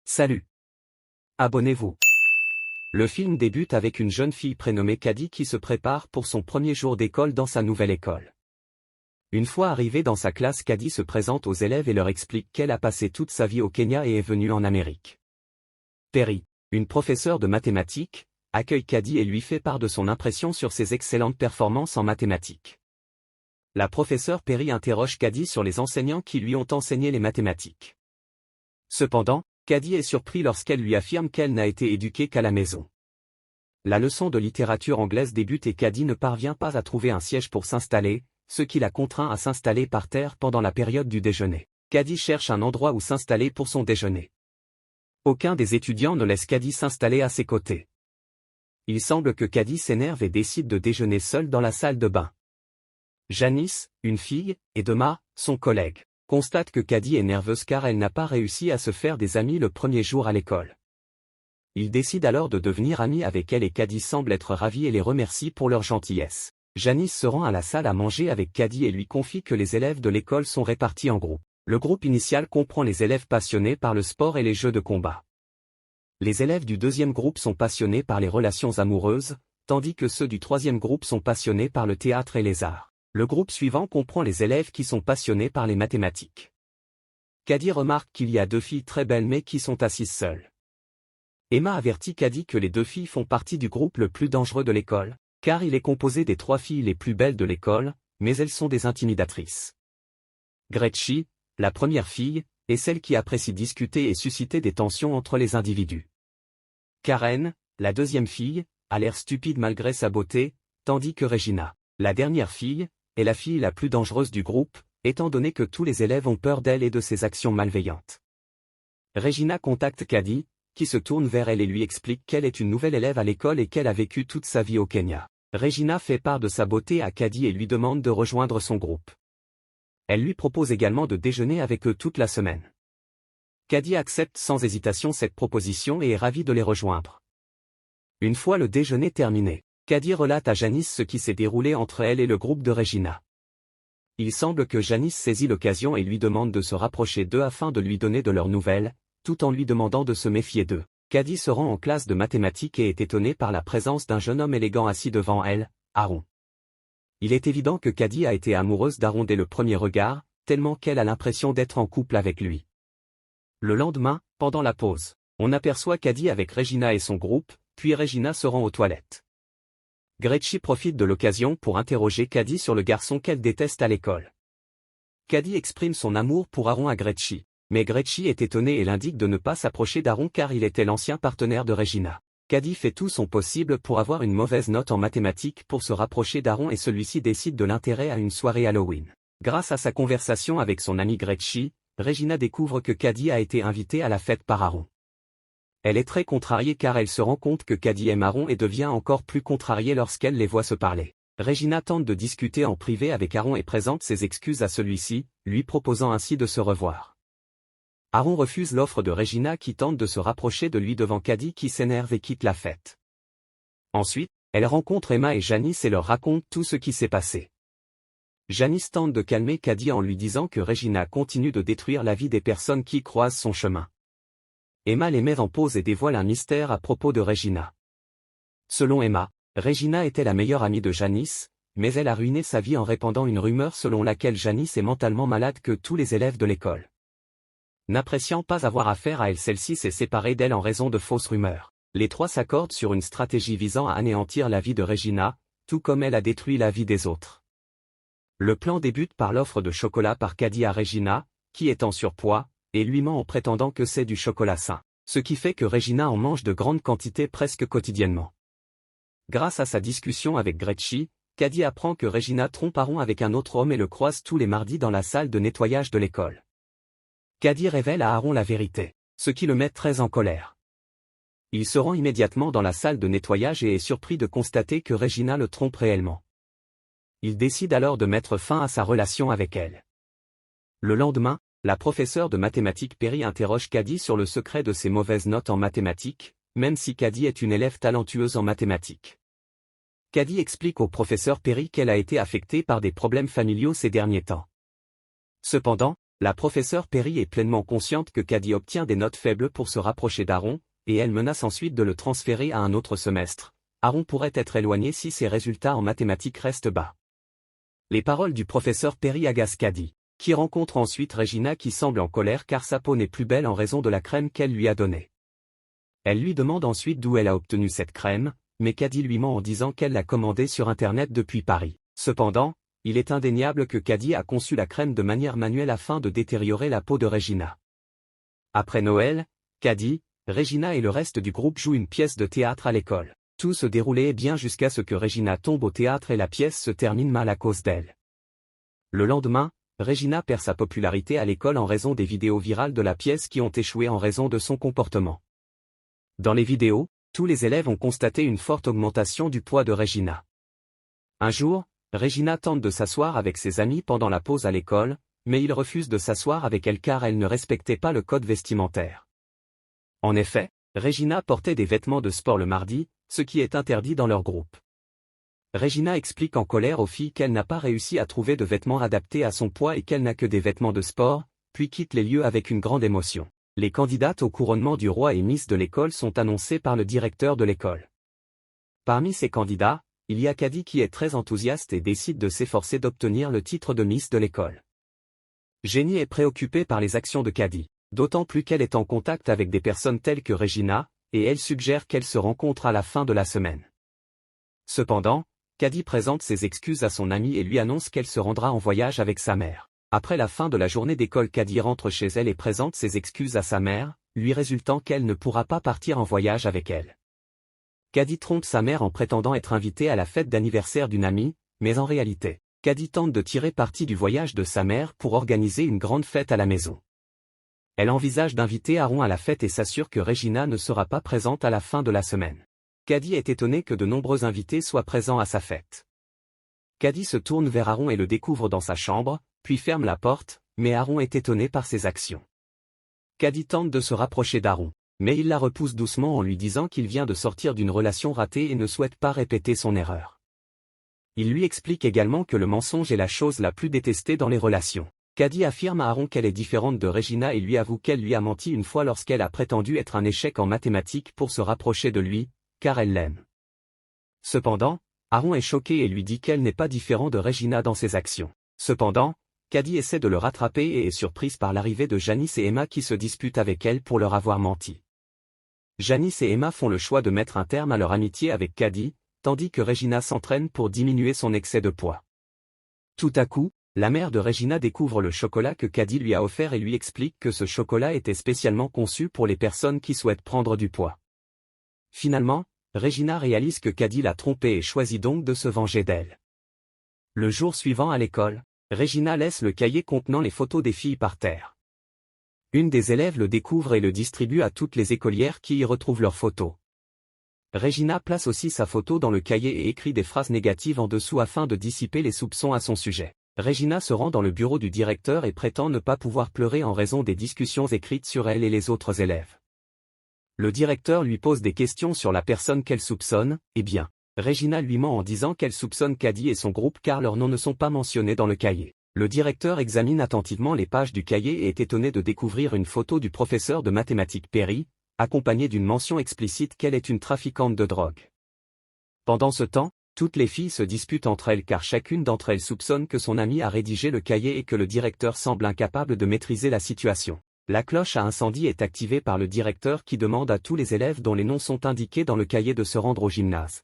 Salut. Abonnez-vous. Le film débute avec une jeune fille prénommée Caddy qui se prépare pour son premier jour d'école dans sa nouvelle école. Une fois arrivée dans sa classe, Caddy se présente aux élèves et leur explique qu'elle a passé toute sa vie au Kenya et est venue en Amérique. Perry, une professeure de mathématiques, accueille Caddy et lui fait part de son impression sur ses excellentes performances en mathématiques. La professeure Perry interroge Caddy sur les enseignants qui lui ont enseigné les mathématiques. Cependant, Caddy est surpris lorsqu'elle lui affirme qu'elle n'a été éduquée qu'à la maison. La leçon de littérature anglaise débute et Caddy ne parvient pas à trouver un siège pour s'installer, ce qui la contraint à s'installer par terre pendant la période du déjeuner. Caddy cherche un endroit où s'installer pour son déjeuner. Aucun des étudiants ne laisse Caddy s'installer à ses côtés. Il semble que Caddy s'énerve et décide de déjeuner seule dans la salle de bain. Janice, une fille, et Dema, son collègue, constate que Caddy est nerveuse car elle n'a pas réussi à se faire des amis le premier jour à l'école. Il décide alors de devenir ami avec elle et Caddy semble être ravie et les remercie pour leur gentillesse. Janice se rend à la salle à manger avec Caddy et lui confie que les élèves de l'école sont répartis en groupes. Le groupe initial comprend les élèves passionnés par le sport et les jeux de combat. Les élèves du deuxième groupe sont passionnés par les relations amoureuses, tandis que ceux du troisième groupe sont passionnés par le théâtre et les arts. Le groupe suivant comprend les élèves qui sont passionnés par les mathématiques. Caddy remarque qu'il y a deux filles très belles mais qui sont assises seules. Emma avertit Caddy que les deux filles font partie du groupe le plus dangereux de l'école, car il est composé des trois filles les plus belles de l'école, mais elles sont des intimidatrices. Gretchen, la première fille, est celle qui apprécie discuter et susciter des tensions entre les individus. Karen, la deuxième fille, a l'air stupide malgré sa beauté, tandis que Regina, la dernière fille, est la fille la plus dangereuse du groupe, étant donné que tous les élèves ont peur d'elle et de ses actions malveillantes. Regina contacte Caddy, qui se tourne vers elle et lui explique qu'elle est une nouvelle élève à l'école et qu'elle a vécu toute sa vie au Kenya. Regina fait part de sa beauté à Caddy et lui demande de rejoindre son groupe. Elle lui propose également de déjeuner avec eux toute la semaine. Caddy accepte sans hésitation cette proposition et est ravie de les rejoindre. Une fois le déjeuner terminé, Caddy relate à Janice ce qui s'est déroulé entre elle et le groupe de Regina. Il semble que Janice saisit l'occasion et lui demande de se rapprocher d'eux afin de lui donner de leurs nouvelles, tout en lui demandant de se méfier d'eux. Caddy se rend en classe de mathématiques et est étonnée par la présence d'un jeune homme élégant assis devant elle, Aaron. Il est évident que Caddy a été amoureuse d'Aaron dès le premier regard, tellement qu'elle a l'impression d'être en couple avec lui. Le lendemain, pendant la pause, on aperçoit Caddy avec Regina et son groupe, puis Regina se rend aux toilettes. Gretchen profite de l'occasion pour interroger Caddy sur le garçon qu'elle déteste à l'école. Caddy exprime son amour pour Aaron à Gretchen, mais Gretchen est étonnée et l'indique de ne pas s'approcher d'Aaron car il était l'ancien partenaire de Regina. Caddy fait tout son possible pour avoir une mauvaise note en mathématiques pour se rapprocher d'Aaron et celui-ci décide de l'intégrer à une soirée Halloween. Grâce à sa conversation avec son amie Gretchen, Regina découvre que Caddy a été invitée à la fête par Aaron. Elle est très contrariée car elle se rend compte que Caddy aime Aaron et devient encore plus contrariée lorsqu'elle les voit se parler. Regina tente de discuter en privé avec Aaron et présente ses excuses à celui-ci, lui proposant ainsi de se revoir. Aaron refuse l'offre de Regina qui tente de se rapprocher de lui devant Caddy qui s'énerve et quitte la fête. Ensuite, elle rencontre Emma et Janice et leur raconte tout ce qui s'est passé. Janice tente de calmer Caddy en lui disant que Regina continue de détruire la vie des personnes qui croisent son chemin. Emma les met en pause et dévoile un mystère à propos de Regina. Selon Emma, Regina était la meilleure amie de Janice, mais elle a ruiné sa vie en répandant une rumeur selon laquelle Janice est mentalement malade que tous les élèves de l'école. N'appréciant pas avoir affaire à elle, celle-ci s'est séparée d'elle en raison de fausses rumeurs. Les trois s'accordent sur une stratégie visant à anéantir la vie de Regina, tout comme elle a détruit la vie des autres. Le plan débute par l'offre de chocolat par Caddy à Regina, qui est en surpoids, et lui ment en prétendant que c'est du chocolat sain, ce qui fait que Regina en mange de grandes quantités presque quotidiennement. Grâce à sa discussion avec Gretchen, Caddy apprend que Regina trompe Aaron avec un autre homme et le croise tous les mardis dans la salle de nettoyage de l'école. Caddy révèle à Aaron la vérité, ce qui le met très en colère. Il se rend immédiatement dans la salle de nettoyage et est surpris de constater que Regina le trompe réellement. Il décide alors de mettre fin à sa relation avec elle. Le lendemain, la professeure de mathématiques Perry interroge Caddy sur le secret de ses mauvaises notes en mathématiques, même si Caddy est une élève talentueuse en mathématiques. Caddy explique au professeur Perry qu'elle a été affectée par des problèmes familiaux ces derniers temps. Cependant, La professeure Perry est pleinement consciente que Caddy obtient des notes faibles pour se rapprocher d'Aaron, et elle menace ensuite de le transférer à un autre semestre. Aaron pourrait être éloigné si ses résultats en mathématiques restent bas. Les paroles du professeur Perry agacent Caddy, qui rencontre ensuite Regina qui semble en colère car sa peau n'est plus belle en raison de la crème qu'elle lui a donnée. Elle lui demande ensuite d'où elle a obtenu cette crème, mais Caddy lui ment en disant qu'elle l'a commandée sur Internet depuis Paris. Cependant, il est indéniable que Caddy a conçu la crème de manière manuelle afin de détériorer la peau de Regina. Après Noël, Caddy, Regina et le reste du groupe jouent une pièce de théâtre à l'école. Tout se déroulait bien jusqu'à ce que Regina tombe au théâtre et la pièce se termine mal à cause d'elle. Le lendemain, Regina perd sa popularité à l'école en raison des vidéos virales de la pièce qui ont échoué en raison de son comportement. Dans les vidéos, tous les élèves ont constaté une forte augmentation du poids de Regina. Un jour, Regina tente de s'asseoir avec ses amis pendant la pause à l'école, mais ils refusent de s'asseoir avec elle car elle ne respectait pas le code vestimentaire. En effet, Regina portait des vêtements de sport le mardi, ce qui est interdit dans leur groupe. Regina explique en colère aux filles qu'elle n'a pas réussi à trouver de vêtements adaptés à son poids et qu'elle n'a que des vêtements de sport, puis quitte les lieux avec une grande émotion. Les candidates au couronnement du roi et Miss de l'école sont annoncées par le directeur de l'école. Parmi ces candidats, il y a Caddy qui est très enthousiaste et décide de s'efforcer d'obtenir le titre de Miss de l'école. Jenny est préoccupée par les actions de Caddy, d'autant plus qu'elle est en contact avec des personnes telles que Regina, et elle suggère qu'elles se rencontrent à la fin de la semaine. Cependant, Caddy présente ses excuses à son amie et lui annonce qu'elle se rendra en voyage avec sa mère. Après la fin de la journée d'école, Caddy rentre chez elle et présente ses excuses à sa mère, lui résultant qu'elle ne pourra pas partir en voyage avec elle. Caddy trompe sa mère en prétendant être invitée à la fête d'anniversaire d'une amie, mais en réalité, Caddy tente de tirer parti du voyage de sa mère pour organiser une grande fête à la maison. Elle envisage d'inviter Aaron à la fête et s'assure que Regina ne sera pas présente à la fin de la semaine. Caddy est étonnée que de nombreux invités soient présents à sa fête. Caddy se tourne vers Aaron et le découvre dans sa chambre, puis ferme la porte, mais Aaron est étonné par ses actions. Caddy tente de se rapprocher d'Aaron, mais il la repousse doucement en lui disant qu'il vient de sortir d'une relation ratée et ne souhaite pas répéter son erreur. Il lui explique également que le mensonge est la chose la plus détestée dans les relations. Caddy affirme à Aaron qu'elle est différente de Regina et lui avoue qu'elle lui a menti une fois lorsqu'elle a prétendu être un échec en mathématiques pour se rapprocher de lui, car elle l'aime. Cependant, Aaron est choqué et lui dit qu'elle n'est pas différente de Regina dans ses actions. Cependant, Caddy essaie de le rattraper et est surprise par l'arrivée de Janice et Emma qui se disputent avec elle pour leur avoir menti. Janice et Emma font le choix de mettre un terme à leur amitié avec Caddy, tandis que Regina s'entraîne pour diminuer son excès de poids. Tout à coup, la mère de Regina découvre le chocolat que Caddy lui a offert et lui explique que ce chocolat était spécialement conçu pour les personnes qui souhaitent prendre du poids. Finalement, Regina réalise que Caddy l'a trompée et choisit donc de se venger d'elle. Le jour suivant à l'école, Regina laisse le cahier contenant les photos des filles par terre. Une des élèves le découvre et le distribue à toutes les écolières qui y retrouvent leurs photos. Regina place aussi sa photo dans le cahier et écrit des phrases négatives en dessous afin de dissiper les soupçons à son sujet. Regina se rend dans le bureau du directeur et prétend ne pas pouvoir pleurer en raison des discussions écrites sur elle et les autres élèves. Le directeur lui pose des questions sur la personne qu'elle soupçonne, eh bien, Regina lui ment en disant qu'elle soupçonne Caddy et son groupe car leurs noms ne sont pas mentionnés dans le cahier. Le directeur examine attentivement les pages du cahier et est étonné de découvrir une photo du professeur de mathématiques Perry, accompagnée d'une mention explicite qu'elle est une trafiquante de drogue. Pendant ce temps, toutes les filles se disputent entre elles car chacune d'entre elles soupçonne que son amie a rédigé le cahier et que le directeur semble incapable de maîtriser la situation. La cloche à incendie est activée par le directeur qui demande à tous les élèves dont les noms sont indiqués dans le cahier de se rendre au gymnase.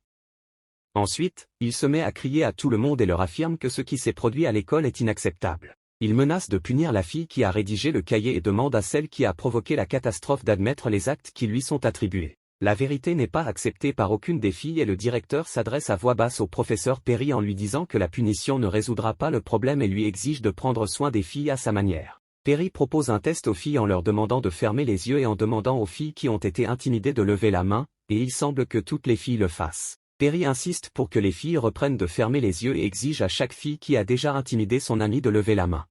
Ensuite, il se met à crier à tout le monde et leur affirme que ce qui s'est produit à l'école est inacceptable. Il menace de punir la fille qui a rédigé le cahier et demande à celle qui a provoqué la catastrophe d'admettre les actes qui lui sont attribués. La vérité n'est pas acceptée par aucune des filles et le directeur s'adresse à voix basse au professeur Perry en lui disant que la punition ne résoudra pas le problème et lui exige de prendre soin des filles à sa manière. Perry propose un test aux filles en leur demandant de fermer les yeux et en demandant aux filles qui ont été intimidées de lever la main, et il semble que toutes les filles le fassent. Perry insiste pour que les filles reprennent de fermer les yeux et exige à chaque fille qui a déjà intimidé son ami de lever la main.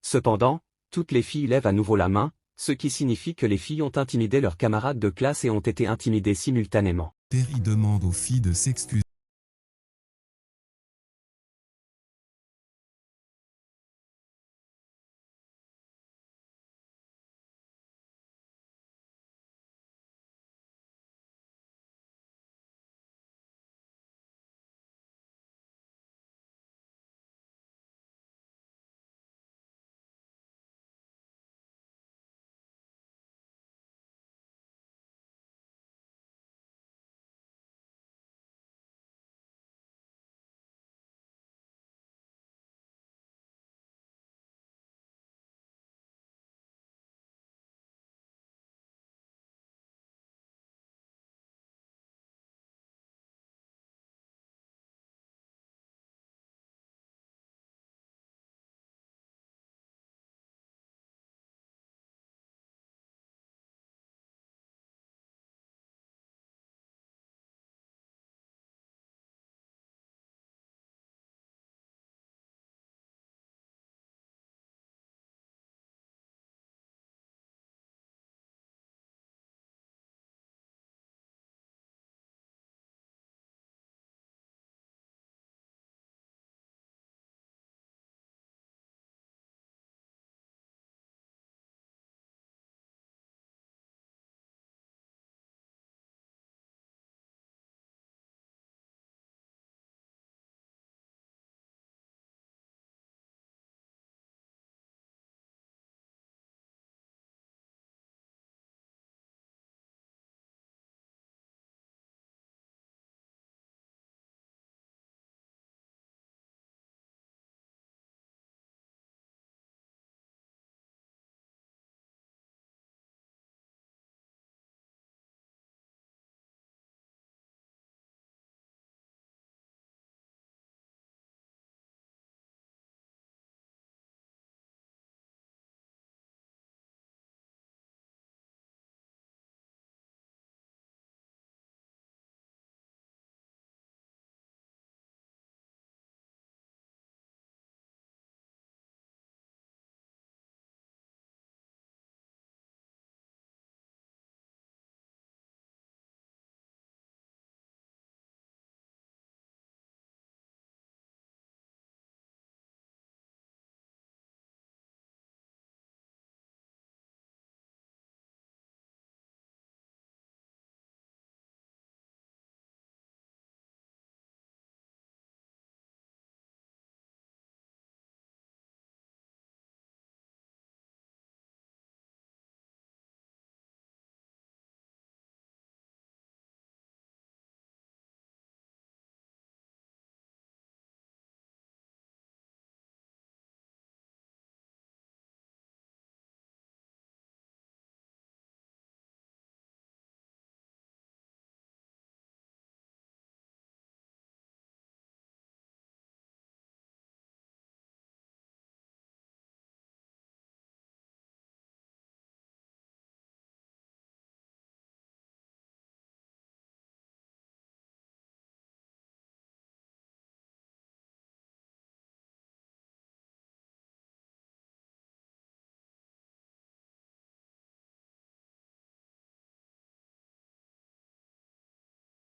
Cependant, toutes les filles lèvent à nouveau la main, ce qui signifie que les filles ont intimidé leurs camarades de classe et ont été intimidées simultanément. Perry demande aux filles de s'excuser.